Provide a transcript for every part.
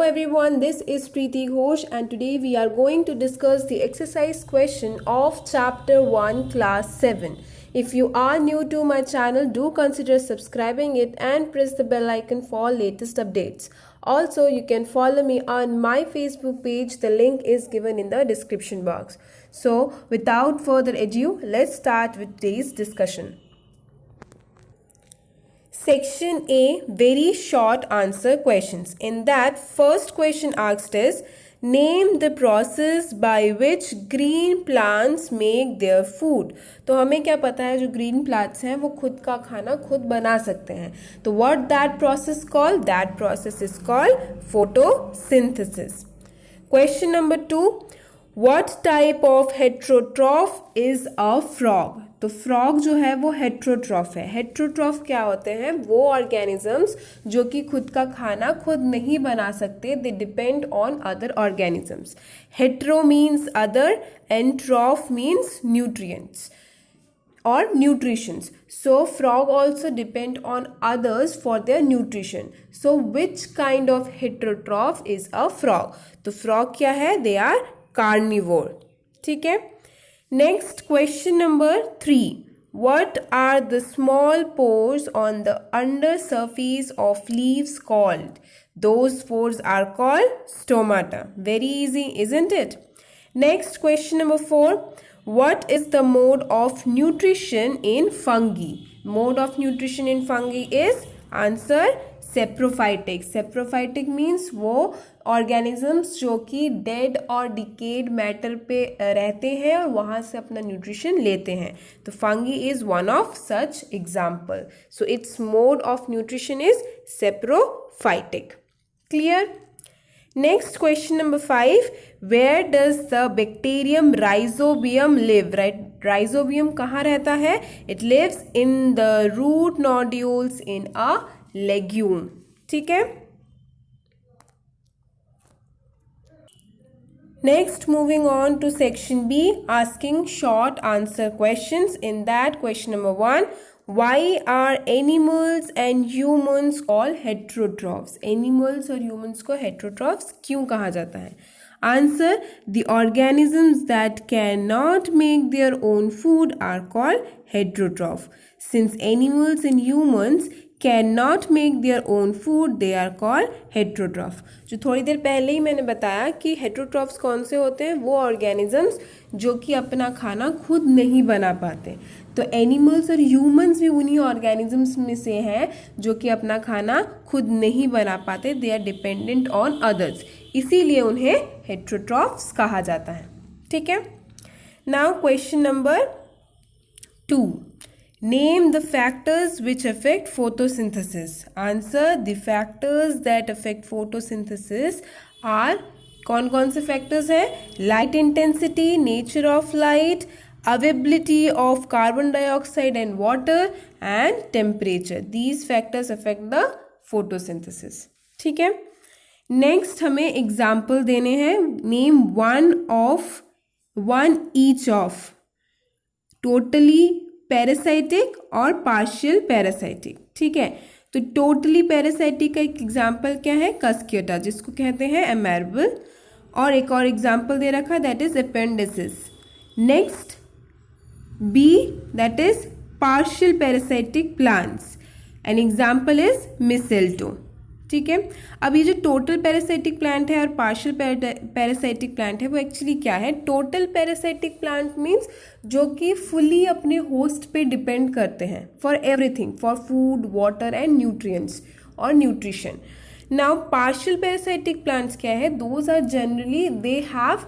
everyone, this is Preeti Ghosh and today we are going to discuss the exercise question of chapter 1 class 7. If you are new to my channel, do consider subscribing it and press the bell icon for latest updates. Also, you can follow me on my Facebook page. The link is given in the description box. So, without further ado, let's start with today's discussion. Section A, very short answer questions. In that, first question asked is, name the process by which green plants make their food. तो हमें क्या पता है जो green plants हैं वो खुद का खाना खुद बना सकते हैं. तो what that process called? That process is called photosynthesis. Question number 2, what type of heterotroph is a frog? तो फ्रॉग जो है वो हेट्रोट्रॉफ है. हेट्रोट्रॉफ क्या होते हैं? वो ऑर्गेनिजम्स जो कि खुद का खाना खुद नहीं बना सकते. They depend on other organisms. Hetero means other and ट्रॉफ means nutrients or nutritions. So frog also depend on others for their nutrition. So which kind of heterotroph is a frog? तो frog क्या है? They are carnivore. ठीक है. Next, question number 3. What are the small pores on the under surface of leaves called? Those pores are called stomata. Very easy, isn't it? Next, question number 4. What is the mode of nutrition in fungi? Mode of nutrition in fungi is answer saprophytic. Saprophytic means वो organisms जो कि dead और decayed matter पे रहते हैं और वहाँ से अपना nutrition लेते हैं. तो fungi is one of such example. So its mode of nutrition is saprophytic. Clear? Next, question number 5. Where does the bacterium Rhizobium live? Right? Rhizobium कहाँ रहता है? It lives in the root nodules in a legume. ठीक है? Next, moving on to section B, asking short answer questions. In that, question number 1. Why are animals and humans called heterotrophs? Animals और humans को heterotrophs क्यों कहा जाता है? Answer, the organisms that cannot make their own food are called heterotroph. Since animals and humans cannot make their own food, they are called heterotroph. जो थोड़ी देर पहले ही मैंने बताया कि heterotrophs कौन से होते हैं? वो organisms जो कि अपना खाना खुद नहीं बना पाते. तो एनिमल्स और ह्यूमंस भी उन्हीं ऑर्गेनिजम्स में से हैं जो कि अपना खाना खुद नहीं बना पाते. They are dependent on others, इसीलिए उन्हें हेट्रोट्रॉफ्स कहा जाता है. ठीक है. Now question number 2. Name the factors which affect photosynthesis. Answer, the factors that affect photosynthesis are, कौन कौन से फैक्टर्स हैं? Light intensity, nature of light, availability of carbon dioxide and water, and temperature. These factors affect the photosynthesis. ठीक है. Next हमें example देने हैं. Name one each of totally parasitic और partial parasitic. ठीक है. तो totally parasitic का एक example क्या है? Cuscuta, जिसको कहते हैं Amiable. और एक और example दे रखा, that is appendices. Next, B, that is partial parasitic plants. An example is mistletoe. ठीक है. अब ये जो टोटल पैरासाइटिक प्लांट है और पार्शियल पैरासाइटिक प्लांट है वो एक्चुअली क्या है? टोटल पैरासाइटिक प्लांट मीन्स जो कि फुली अपने होस्ट पे डिपेंड करते हैं for everything, for food, water and nutrients और nutrition. Now partial parasitic plants क्या है? Those are generally they have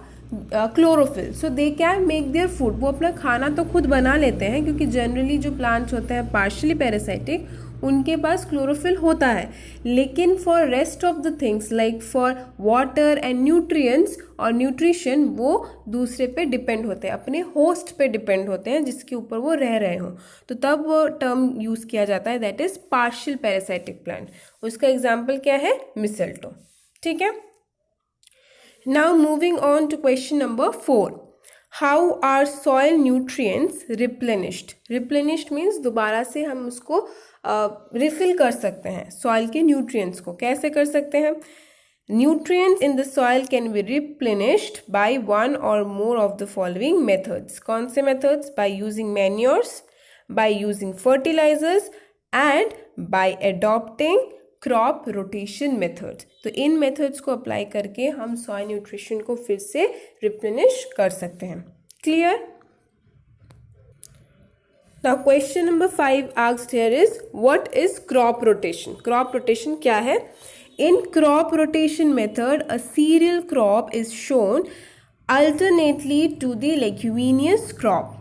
chlorophyll, so they can make their food. वो अपना खाना तो खुद बना लेते हैं क्योंकि जनरली जो प्लांट्स होते हैं पार्शियली पैरासाइटिक उनके पास क्लोरोफिल होता है. लेकिन for rest of the things like for water and nutrients और न्यूट्रिशन वो दूसरे पे डिपेंड होते हैं, अपने होस्ट पे डिपेंड होते हैं जिसके ऊपर वो रह रहे हों. तो तब वो टर्म यूज़ किया जाता है, that is partial parasitic plant. उसका एग्जाम्पल क्या है? मिसल्टो. ठीक है. Now moving on to question number 4. How are soil nutrients replenished? Replenished means दोबारा से हम उसको रिफिल कर सकते हैं. सॉइल के न्यूट्रिएंट्स को कैसे कर सकते हैं? Nutrients in the soil can be replenished by one or more of the following methods. कौन से methods? By using manures, by using fertilizers and by adopting crop rotation method. तो इन मेथड्स को अप्लाई करके हम सॉइल न्यूट्रिशन को फिर से replenish कर सकते हैं। Clear? Now question number 5 asked here is what is crop rotation. Crop rotation क्या है? In crop rotation method a cereal crop is shown alternately to the leguminous crop.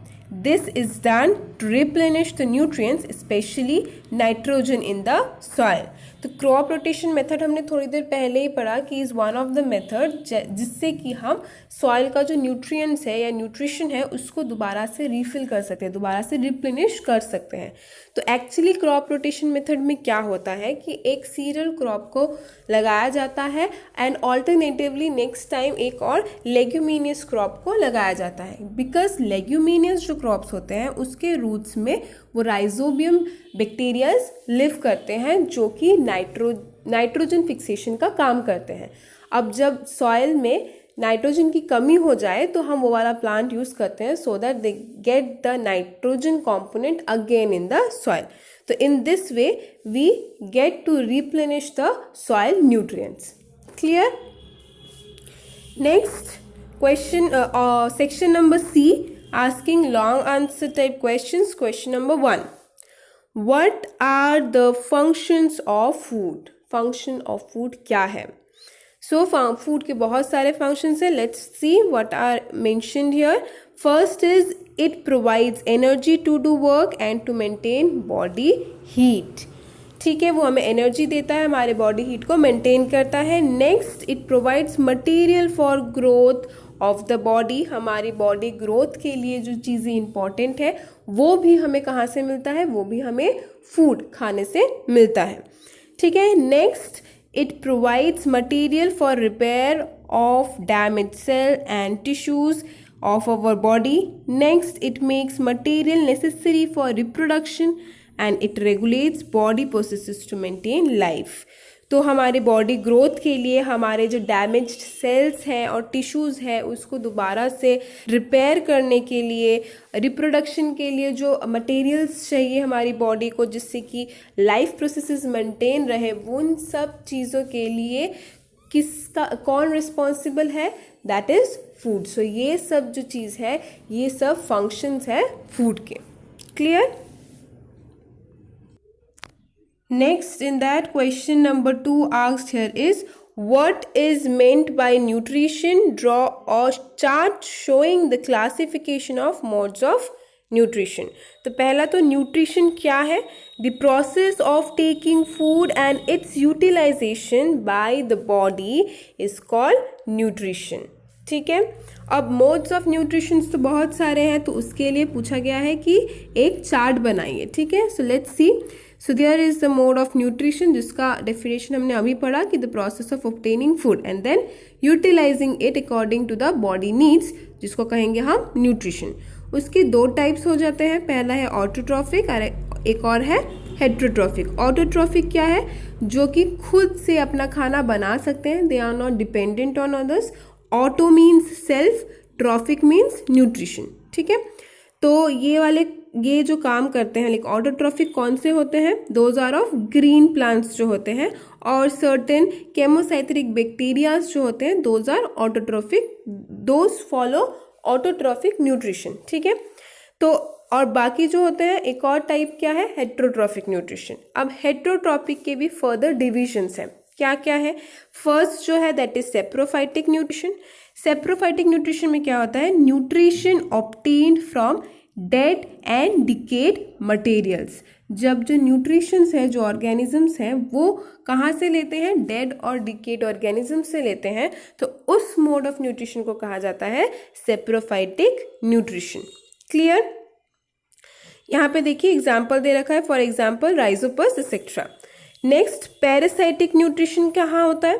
This is done to replenish the nutrients, especially nitrogen in the soil. तो crop rotation method हमने थोड़ी देर पहले ही पढ़ा कि is one of the method जिससे कि हम soil का जो न्यूट्रिएंट्स है या न्यूट्रिशन है उसको दोबारा से रीफिल कर सकते हैं, दोबारा से रिप्लेनिश कर सकते हैं। तो एक्चुअली क्रॉप रोटेशन मेथड में क्या होता है कि एक सीरियल क्रॉप को लगाया जाता है एंड ऑल्टरनेटिवली नेक्स्ट टाइम एक और लेग्यूमिनियस क्रॉप को लगाया जाता है। बिकॉज लेग्यूमिनियस जो क्रॉप्स होते हैं उसके रूट्स में वो राइजोबियम बैक्टीरियाज लिव करते हैं जो कि नाइट्रोजन फिक्सेशन का काम करते हैं। अब जब सॉइल में नाइट्रोजन की कमी हो जाए तो हम वो वाला प्लांट यूज़ करते हैं so that they get the nitrogen component again in the soil. तो in this way we get to replenish the soil nutrients. Clear? Next question section number C asking long answer type questions. Question number 1. What are the functions of food? Function of food क्या है? So food के बहुत सारे functions हैं. Let's see what are mentioned here. First is it provides energy to do work and to maintain body heat. ठीक है, वो हमें एनर्जी देता है, हमारे बॉडी हीट को मेंटेन करता है। Next it provides material for growth of the body. हमारी बॉडी ग्रोथ के लिए जो चीज़ें इंपॉर्टेंट है वो भी हमें कहाँ से मिलता है? वो भी हमें फूड खाने से मिलता है। ठीक है, next it provides material for repair of damage cell and tissues of our body. Next, it makes material necessary for reproduction and it regulates body processes to maintain life. तो हमारे बॉडी ग्रोथ के लिए हमारे जो damaged sales हैं और tissues हैं उसको दोबारा से रिपेयर करने के लिए, रिप्रोडक्शन के लिए जो मटेरियल्स चाहिए हमारी बॉडी को जिससे कि लाइफ प्रोसेसेस मेंटेन रहे, उन सब चीज़ों के लिए किसका कौन रिस्पॉन्सिबल है? That is food. सो ये सब जो चीज़ है ये सब फंक्शंस है फूड के। Clear? Next in that question number 2 asked here is what is meant by nutrition? Draw a chart showing the classification of modes of nutrition. तो पहला तो न्यूट्रिशन क्या है? The process of taking food and its utilization by the body is called nutrition. ठीक है, अब modes of nutrition तो बहुत सारे हैं तो उसके लिए पूछा गया है कि एक चार्ट बनाइए। ठीक है, so let's see. So there is the mode of nutrition जिसका डेफिनेशन हमने अभी पढ़ा कि the process of obtaining food and then utilising it according to the body needs, जिसको कहेंगे हम न्यूट्रिशन। उसके दो टाइप्स हो जाते हैं, पहला है ऑटोट्रॉफिक और एक और है हेट्रोट्रॉफिक। ऑटोट्रॉफिक क्या है? जो कि खुद से अपना खाना बना सकते हैं, they are not dependent on others. Auto means self, trophic means nutrition. ठीक है, तो ये जो काम करते हैं लाइक ऑटोट्रॉफिक कौन से होते हैं? Those are of green plants जो होते हैं, और सर्टेन केमोसाइट्रिक बैक्टीरियाज जो होते हैं those are autotrophic, those follow autotrophic nutrition. ठीक है, तो और बाकी जो होते हैं एक और टाइप क्या है? Heterotrophic nutrition. अब हेट्रोट्रॉफिक के भी फर्दर डिविजन्स हैं। क्या क्या है? फर्स्ट जो है that is saprophytic nutrition. Saprophytic nutrition में क्या होता है? Nutrition obtained from dead and decade materials. जब जो न्यूट्रिशंस हैं, जो ऑर्गेनिजम्स हैं, वो कहाँ से लेते हैं? डेड और डिकेड ऑर्गेनिज्म से लेते हैं। तो उस मोड ऑफ न्यूट्रिशन को कहा जाता है सेप्रोफाइटिक न्यूट्रिशन। क्लियर? यहाँ पे देखिए एग्जाम्पल दे रखा है, for example Rhizopus etcetera. Next parasitic nutrition कहाँ होता है?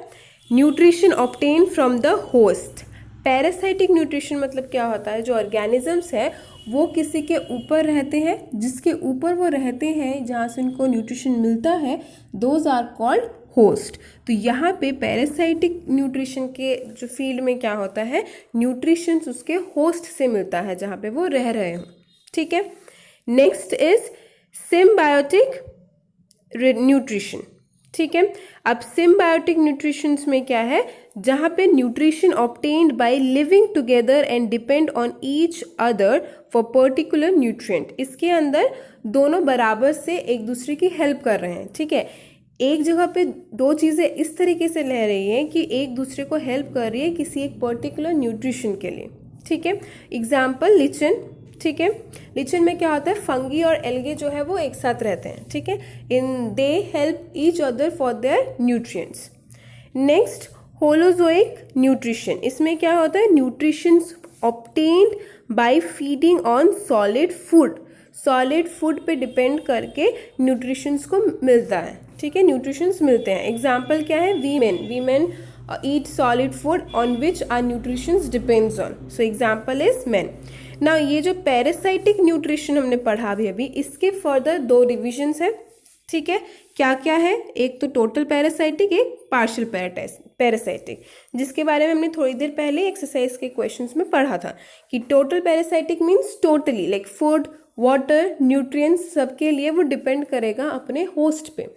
Nutrition obtain from the host. Parasitic nutrition मतलब क्या होता है? जो ऑर्गेनिजम्स है वो किसी के ऊपर रहते हैं, जिसके ऊपर वो रहते हैं, जहाँ से उनको न्यूट्रिशन मिलता है, दोज आर कॉल्ड होस्ट। तो यहाँ पे पैरासाइटिक न्यूट्रिशन के जो फील्ड में क्या होता है, न्यूट्रिशन उसके होस्ट से मिलता है जहाँ पे वो रह रहे हो। ठीक है, नेक्स्ट इज सिम्बायोटिक न्यूट्रिशन। ठीक है, अब सिम्बायोटिक न्यूट्रिशन में क्या है, जहाँ पे nutrition obtained by living together and depend on each other for particular nutrient. इसके अंदर दोनों बराबर से एक दूसरे की हेल्प कर रहे हैं। ठीक है, एक जगह पे दो चीज़ें इस तरीके से रह रही हैं कि एक दूसरे को हेल्प कर रही है किसी एक पर्टिकुलर न्यूट्रिशन के लिए। ठीक है, एग्जाम्पल लिचन। ठीक है, लिचन में क्या होता है, फंगी और एल्गे जो है वो एक साथ रहते हैं। ठीक है, in they help each other for their nutrients. Next holozoic nutrition, इसमें क्या होता है, nutritions obtained by feeding on solid food. Solid food पे डिपेंड करके न्यूट्रिशंस को मिलता है। ठीक है, न्यूट्रिशंस मिलते हैं। एग्जाम्पल क्या है, women eat solid food on which our nutrition depends on. So example is men. Now ये जो पैरासाइटिक न्यूट्रिशन हमने पढ़ा अभी, इसके फर्दर दो डिविजन्स है। ठीक है, क्या क्या है, एक तो टोटल पैरासाइटिक, एक पार्शियल पैरासाइटिक, जिसके बारे में हमने थोड़ी देर पहले एक्सरसाइज के क्वेश्चंस में पढ़ा था कि total parasitic means totally like food, water, nutrients सबके लिए वो डिपेंड करेगा अपने होस्ट पे।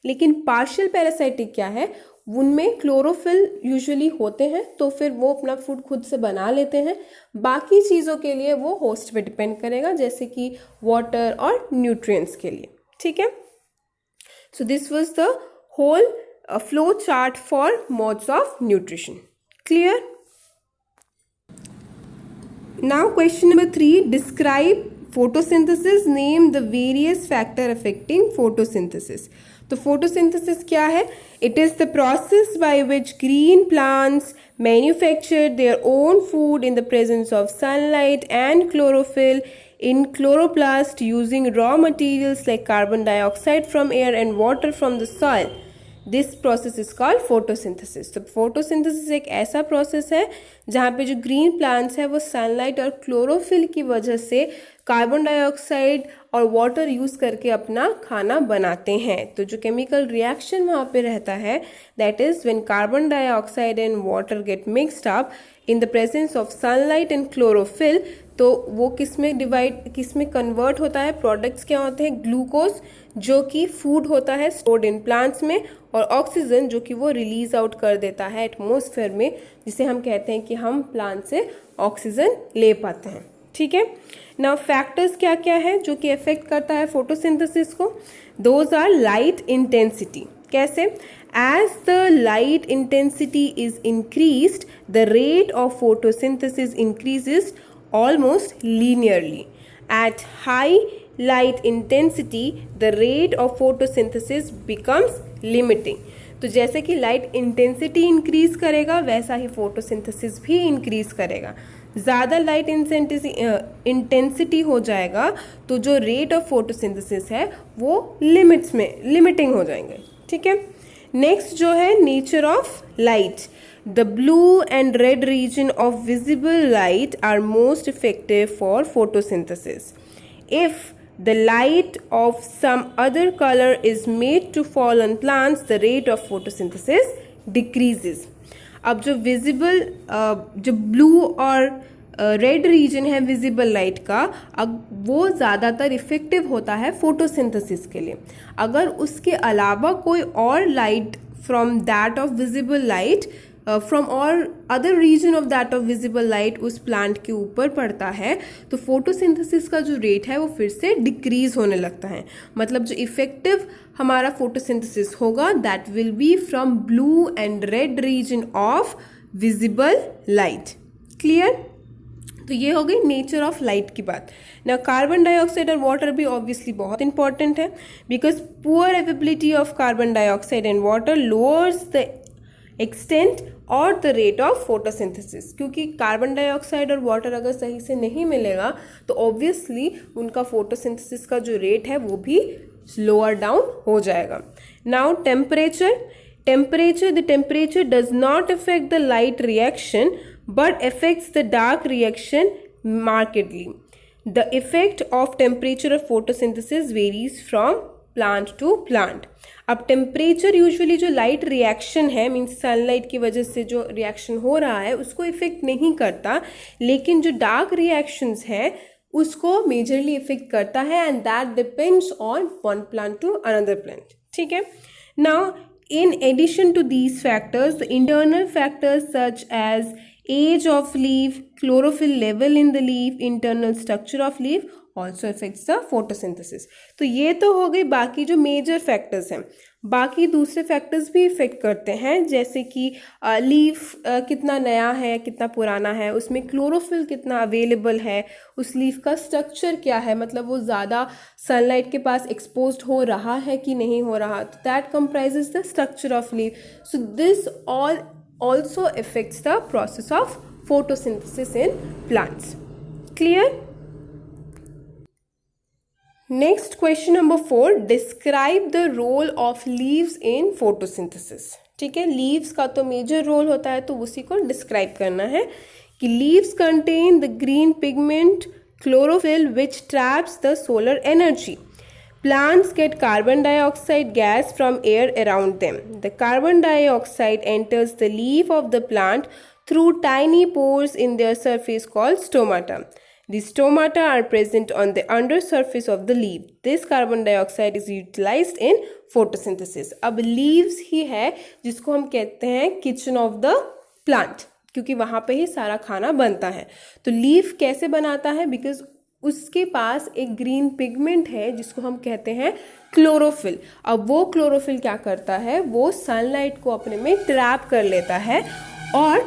लेकिन पार्शियल पैरासाइटिक क्या है, उनमें क्लोरोफिल यूजुअली होते हैं, तो फिर वो अपना फूड खुद से बना लेते हैं। बाकी चीज़ों के लिए वो होस्ट पे डिपेंड करेगा, जैसे कि वाटर और न्यूट्रिएंट्स के लिए। ठीक है, so this was the whole flow chart for modes of nutrition. Clear? Now question number 3, describe photosynthesis, name the various factor affecting photosynthesis. तो photosynthesis क्या है? It is the process by which green plants manufacture their own food in the presence of sunlight and chlorophyll in chloroplast using raw materials like carbon dioxide from air and water from the soil. This process is called photosynthesis. तो photosynthesis एक ऐसा process है जहाँ पे जो green plants है वो sunlight और क्लोरोफिल की वजह से कार्बन डाइऑक्साइड और वाटर यूज़ करके अपना खाना बनाते हैं। तो जो केमिकल रिएक्शन वहाँ पे रहता है, that is when carbon dioxide and water get mixed up in the presence of sunlight and chlorophyll, तो वो किस में कन्वर्ट होता है, प्रोडक्ट्स क्या होते हैं, ग्लूकोज जो कि फूड होता है स्टोर्ड इन प्लांट्स में, और ऑक्सीजन जो कि वो रिलीज आउट कर देता है एटमॉस्फेयर में, जिसे हम कहते हैं कि हम प्लांट से ऑक्सीजन ले पाते हैं। ठीक है, नाउ फैक्टर्स क्या क्या है जो कि अफेक्ट करता है फोटोसिंथेसिस को? Those are light intensity. कैसे? As the light intensity is increased, the rate of photosynthesis increases almost linearly. At high light intensity, the rate of photosynthesis becomes limiting. तो जैसे कि लाइट इंटेंसिटी इंक्रीज करेगा वैसा ही photosynthesis भी increase करेगा। ज़्यादा light intensity हो जाएगा तो जो रेट ऑफ फोटोसिंथेसिस है वो लिमिटिंग हो जाएंगे। ठीक है, नेक्स्ट जो है nature of light. The blue and red region of visible light are most effective for photosynthesis. If the light of some other color is made to fall on plants, the rate of photosynthesis decreases. अब जो visible जो blue और red region है visible light का, अब वो ज़्यादातर effective होता है फोटोसिंथेसिस के लिए। अगर उसके अलावा कोई और light from that of visible light from और other region of that of visible light उस प्लांट के ऊपर पड़ता है तो फोटोसिंथेसिस का जो रेट है वो फिर से डिक्रीज होने लगता है। मतलब जो इफेक्टिव हमारा फोटोसिंथेसिस होगा that will be from blue and red region of visible light. Clear? तो ये हो गई नेचर ऑफ लाइट की बात। ना कार्बन डाइऑक्साइड और वाटर भी ऑब्वियसली बहुत इंपॉर्टेंट है, because poor availability of carbon dioxide and water lowers the extent और द रेट ऑफ फोटोसिंथेसिस। क्योंकि कार्बन डाइऑक्साइड और वाटर अगर सही से नहीं मिलेगा तो ऑब्वियसली उनका फोटोसिंथेसिस का जो रेट है वो भी लोअर डाउन हो जाएगा। Now temperature. The temperature does not affect the light reaction but affects the dark reaction markedly. The effect of temperature of photosynthesis varies from plant to plant. अब temperature usually जो light reaction है means sunlight की वजह से जो reaction हो रहा है उसको इफेक्ट नहीं करता, लेकिन जो डार्क रिएक्शंस है उसको मेजरली इफेक्ट करता है and that depends on one plant to another plant. ठीक है, now in addition to these factors, the internal factors such as age of leaf, chlorophyll level in the leaf, internal structure of leaf also affects the photosynthesis। तो ये तो हो गई बाकी जो major factors हैं। बाकी दूसरे फैक्टर्स भी इफेक्ट करते हैं, जैसे कि लीफ कितना नया है कितना पुराना है, उसमें क्लोरोफिल कितना अवेलेबल है, उस लीफ का स्ट्रक्चर क्या है, मतलब वो ज़्यादा सनलाइट के पास एक्सपोज्ड हो रहा है कि नहीं हो रहा, तो that comprises the structure of leaf. So this all also affects the process of photosynthesis in plants. Clear? Next, question number 4, describe the role of leaves in photosynthesis। ठीक है, leaves का तो मेजर रोल होता है तो उसी को describe करना है कि leaves contain the green pigment chlorophyll which traps the solar energy। Plants get carbon dioxide gas from air around them. The carbon dioxide enters the leaf of the plant through tiny pores in their surface called stomata. These stomata are present on the undersurface of the leaf. This carbon dioxide is utilized in photosynthesis. अब leaves ही है जिसको हम कहते हैं kitchen of the plant, क्योंकि वहाँ पे ही सारा खाना बनता है। तो leaf कैसे बनाता है? बिकॉज उसके पास एक ग्रीन पिगमेंट है जिसको हम कहते हैं क्लोरोफिल। अब वो क्लोरोफिल क्या करता है, वो सनलाइट को अपने में ट्रैप कर लेता है और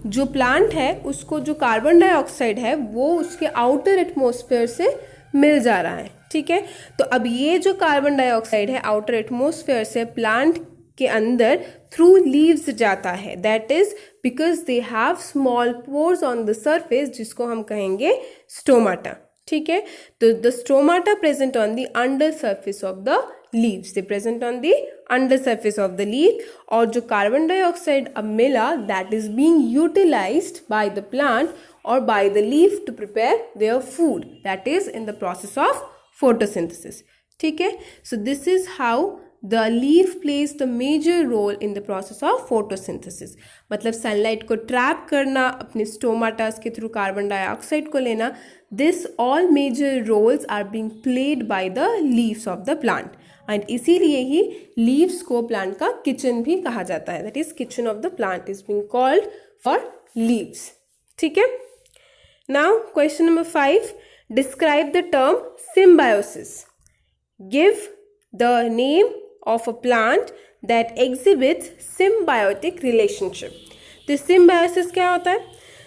जो प्लांट है उसको जो कार्बन डाइऑक्साइड है वो उसके आउटर एटमॉस्फेयर से मिल जा रहा है। ठीक है, तो अब ये जो कार्बन डाइऑक्साइड है आउटर एटमॉस्फेयर से प्लांट के अंदर थ्रू लीव्स जाता है, that is because they have small pores on the surface जिसको हम कहेंगे स्टोमाटा। ठीक है, तो the stomata present on the under surface of the leaves, they present on the under surface of the leaf, और जो कार्बन डाइऑक्साइड अब मिला that is being utilised by the plant और by the leaf to prepare their food, that is in the process of photosynthesis. ठीक है, so this is how the leaf plays the major role in the process of photosynthesis। मतलब sunlight को trap करना, अपने stomatas के through carbon dioxide को लेना, this all major roles are being played by the leaves of the plant and इसीलिए ही leaves को प्लांट का किचन भी कहा जाता है, that is kitchen of the plant is being called for leaves. ठीक है, now question number 5, describe the term symbiosis. Give the name of a plant that exhibits symbiotic relationship। तो symbiosis क्या होता है?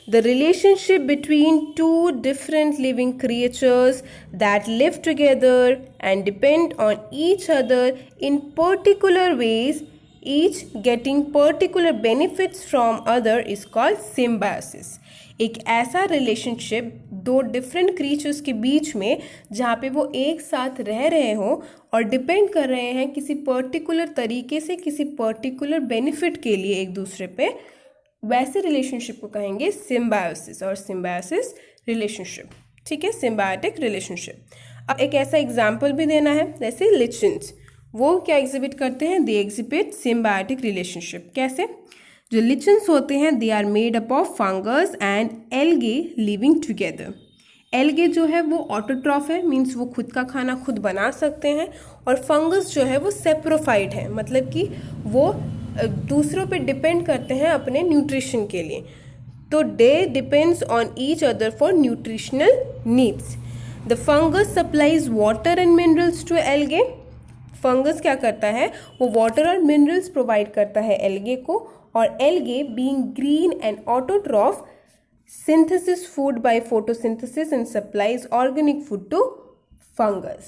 The relationship between two different living creatures that live together and depend on each other in particular ways, each getting particular benefits from other is called symbiosis। एक ऐसा relationship दो different creatures के बीच में जहाँ पे वो एक साथ रह रहे हों और डिपेंड कर रहे हैं किसी पर्टिकुलर तरीके से किसी पर्टिकुलर बेनिफिट के लिए एक दूसरे पे, वैसे रिलेशनशिप को कहेंगे सिम्बायोसिस और सिम्बायोसिस रिलेशनशिप। ठीक है, सिम्बायोटिक रिलेशनशिप। अब एक ऐसा एग्जाम्पल भी देना है, जैसे लिचन्स, वो क्या एग्जिबिट करते हैं? They exhibit symbiotic relationship. कैसे? जो लिचन्स होते हैं they are made up of fungus and algae living together. Algae जो है वो ऑटोट्रॉफ है, मीन्स वो खुद का खाना खुद बना सकते हैं, और फंगस जो है वो सेप्रोफाइट है, मतलब कि वो दूसरों पे डिपेंड करते हैं अपने न्यूट्रिशन के लिए। तो they depends on each other for nutritional needs. The fungus supplies water and minerals to algae. Fungus क्या करता है, वो वाटर और मिनरल्स प्रोवाइड करता है एल्गे को, और algae being green and autotroph synthesis food by photosynthesis and supplies organic food to fungus।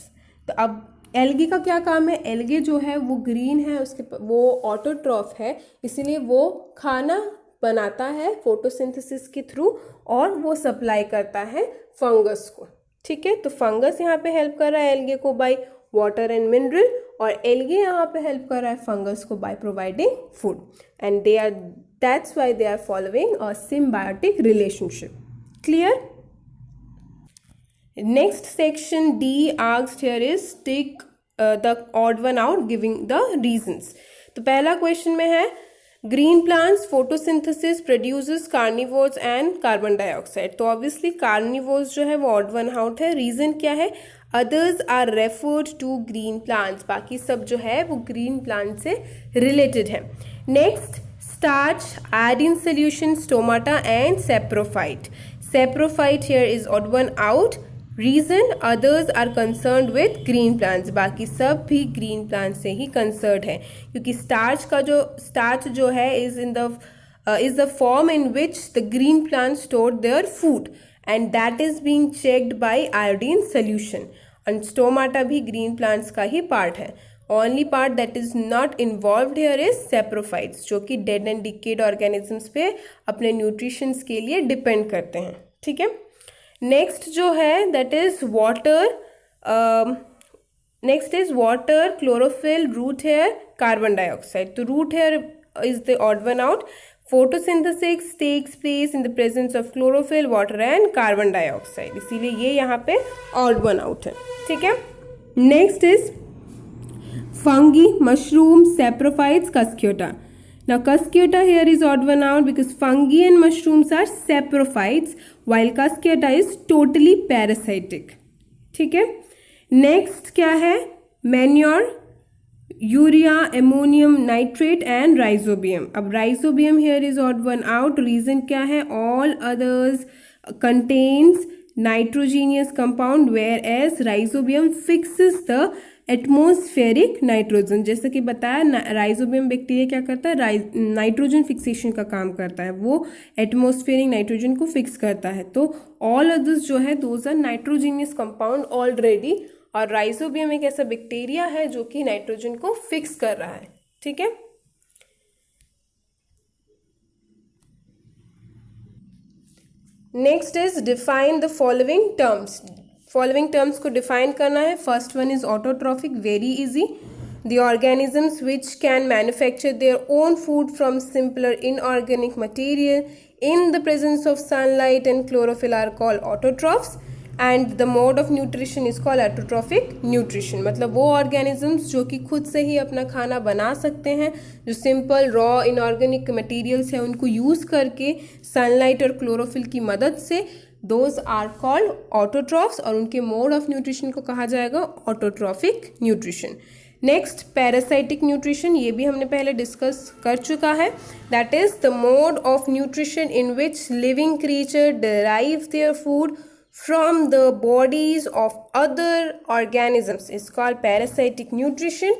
तो अब एल्गे का क्या काम है? एल्गे जो है वो ग्रीन है, उसके वो ऑटोट्रॉफ है, इसीलिए वो खाना बनाता है फोटोसिंथेसिस के थ्रू और वो सप्लाई करता है फंगस को। ठीक है, तो फंगस यहाँ पे हेल्प कर रहा है एल्गे को बाय वाटर एंड मिनरल, और एल्गे यहाँ पे हेल्प कर रहा है फंगस को by providing food, and they are that's why they are following a symbiotic relationship। Clear? Next section D asked here is take the odd one out giving the reasons. तो पहला question में है green plants photosynthesis produces carnivores and carbon dioxide. तो obviously carnivores जो है वो odd one out है. Reason क्या है? Others are referred to green plants. बाकी सब जो है वो ग्रीन प्लांट से रिलेटेड है. Next starch, iodine solution, stomata and saprophyte. Saprophyte here is odd one out. Reason others are concerned with green plants. बाकी सब भी green plants से ही concerned है क्योंकि starch जो है is the form in which the green plants store their food and that is being checked by iodine solution. And stomata भी green plants का ही part है. Only part that is not involved here is saprophytes जो कि dead and decayed organisms पे अपने nutritions के लिए depend करते हैं. ठीक है. Next जो है that is water. Next is water, chlorophyll, root hair, carbon dioxide. तो root hair is the odd one out. Photosynthesis takes place in the presence of chlorophyll, water and carbon dioxide. इसीलिए ये यहाँ पे odd one out है. ठीक है. Next is fungi, mushroom, saprophytes, cuscuta. Now cuscuta here is odd one out because fungi and mushrooms are saprophytes while cuscuta is totally parasitic. ठीक है. Next क्या है? Manure, urea, ammonium nitrate and rhizobium. अब rhizobium here is odd one out. Reason क्या है? All others contains nitrogenous compound whereas rhizobium fixes the atmospheric nitrogen. जैसे कि बताया राइजोबियम बैक्टीरिया क्या करता है? नाइट्रोजन फिक्सेशन का काम करता है. वो एटमोस्फेरिक नाइट्रोजन को फिक्स करता है. तो ऑल अदर्स जो है those are nitrogenous compound already और राइजोबियम एक ऐसा बैक्टीरिया है जो कि नाइट्रोजन को फिक्स कर रहा है. ठीक है. Next is define the following terms. Following terms को डिफाइन करना है. First one is autotrophic. Very easy. The organisms which can manufacture their own food from simpler inorganic material in the presence of sunlight and chlorophyll are called autotrophs and the mode of nutrition is called autotrophic nutrition. मतलब वो organisms जो कि खुद से ही अपना खाना बना सकते हैं, जो सिंपल रॉ इनऑर्गेनिक मटेरियल्स हैं उनको यूज़ करके सनलाइट और क्लोरोफिल की मदद से, दोज आर कॉल्ड ऑटोट्रॉफ्स और उनके मोड ऑफ न्यूट्रिशन को कहा जाएगा autotrophic nutrition. Next parasitic nutrition. ये भी हमने पहले डिस्कस कर चुका है. That is the mode of nutrition in which living creature derive their food from the bodies of other organisms is called parasitic nutrition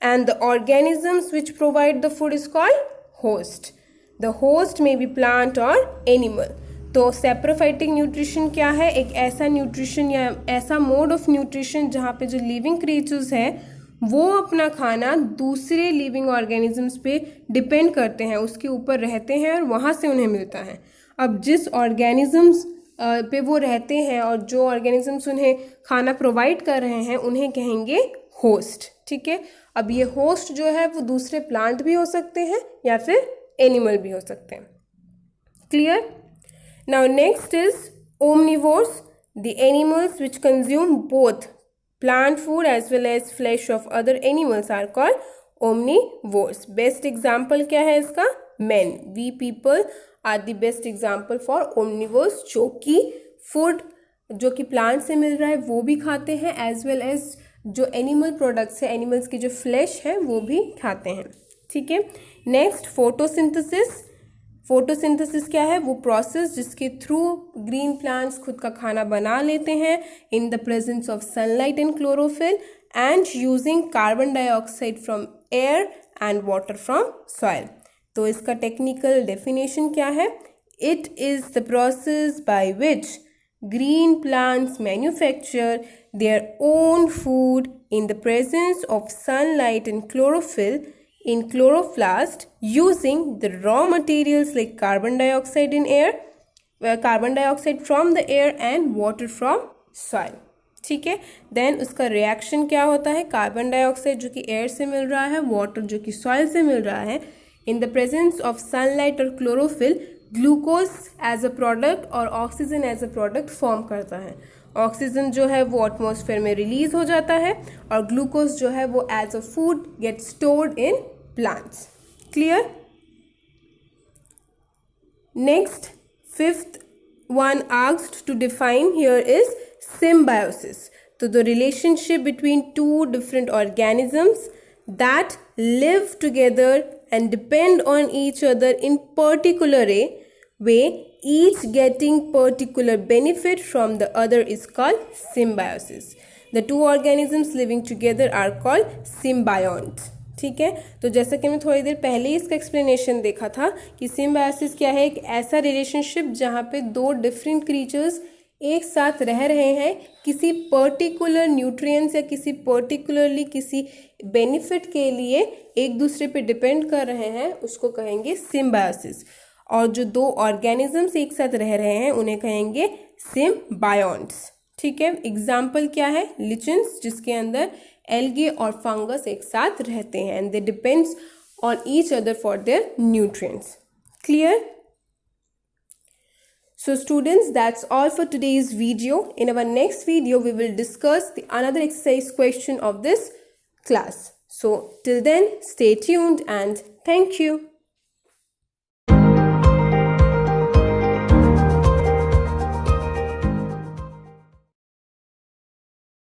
and the organisms which provide the food is called host. The host may be plant or animal. तो saprophytic nutrition क्या है? एक ऐसा nutrition या ऐसा mode of nutrition जहाँ पे जो लिविंग क्रिएचर्स है वो अपना खाना दूसरे लिविंग ऑर्गेनिजम्स पे डिपेंड करते हैं, उसके ऊपर रहते हैं और वहाँ से उन्हें मिलता है. अब जिस ऑर्गेनिजम्स पे वो रहते हैं और जो ऑर्गेनिजम्स उन्हें खाना प्रोवाइड कर रहे हैं उन्हें कहेंगे होस्ट. ठीक है. अब ये होस्ट जो है वो दूसरे प्लांट भी हो सकते हैं या फिर एनिमल भी हो सकते हैं. Clear. Now next is omnivores. The animals which consume both plant food as well as flesh of other animals are called omnivores. Best example क्या है इसका? Men. We people are the best example for omnivores जो कि food जो कि plant से मिल रहा है वो भी खाते हैं as well as जो animal products है, animals की जो flesh है वो भी खाते हैं. ठीक है. Next photosynthesis. फोटोसिंथेसिस क्या है? वो प्रोसेस जिसके थ्रू ग्रीन प्लांट्स खुद का खाना बना लेते हैं इन the presence of sunlight and chlorophyll and using carbon dioxide from air and water from soil. तो इसका टेक्निकल डेफिनेशन क्या है? It is the process by which green plants manufacture their own food in the presence of sunlight and chlorophyll in chloroplast using the raw materials like carbon dioxide in air, carbon dioxide from the air and water from soil. ठीक है. Then उसका reaction क्या होता है? Carbon dioxide जो कि air से मिल रहा है, वाटर जो कि सॉइल से मिल रहा है, in the presence of sunlight और chlorophyll glucose as a product और oxygen as a product form करता है ऑक्सीजन जो है वो एटमॉस्फेयर में रिलीज हो जाता है और ग्लूकोज जो है वो as a food get stored in plants. Clear? Next, fifth one asked to define here is symbiosis. So the relationship between two different organisms that live together and depend on each other in particular way, each getting particular benefit from the other is called symbiosis. The two organisms living together are called symbionts. ठीक है, तो जैसा कि मैं थोड़ी देर पहले ही इसका explanation देखा था कि सिम्बायोसिस क्या है, एक ऐसा रिलेशनशिप जहाँ पे दो डिफरेंट क्रीचर्स एक साथ रह रहे हैं किसी पर्टिकुलर न्यूट्रिएंट्स या किसी पर्टिकुलरली किसी बेनिफिट के लिए एक दूसरे पे डिपेंड कर रहे हैं, उसको कहेंगे सिम्बायोसिस. और जो दो ऑर्गेनिजम्स एक साथ रह रहे हैं उन्हें कहेंगे सिम्बायोन्ट्स. ठीक है, एग्जाम्पल क्या है, लिचेंस, जिसके अंदर एल्गे और फंगस एक साथ रहते हैं and they depends on each other for their nutrients. Clear? So students, that's all for today's video. In our next video, we will discuss another exercise question of this class. So till then, stay tuned and thank you.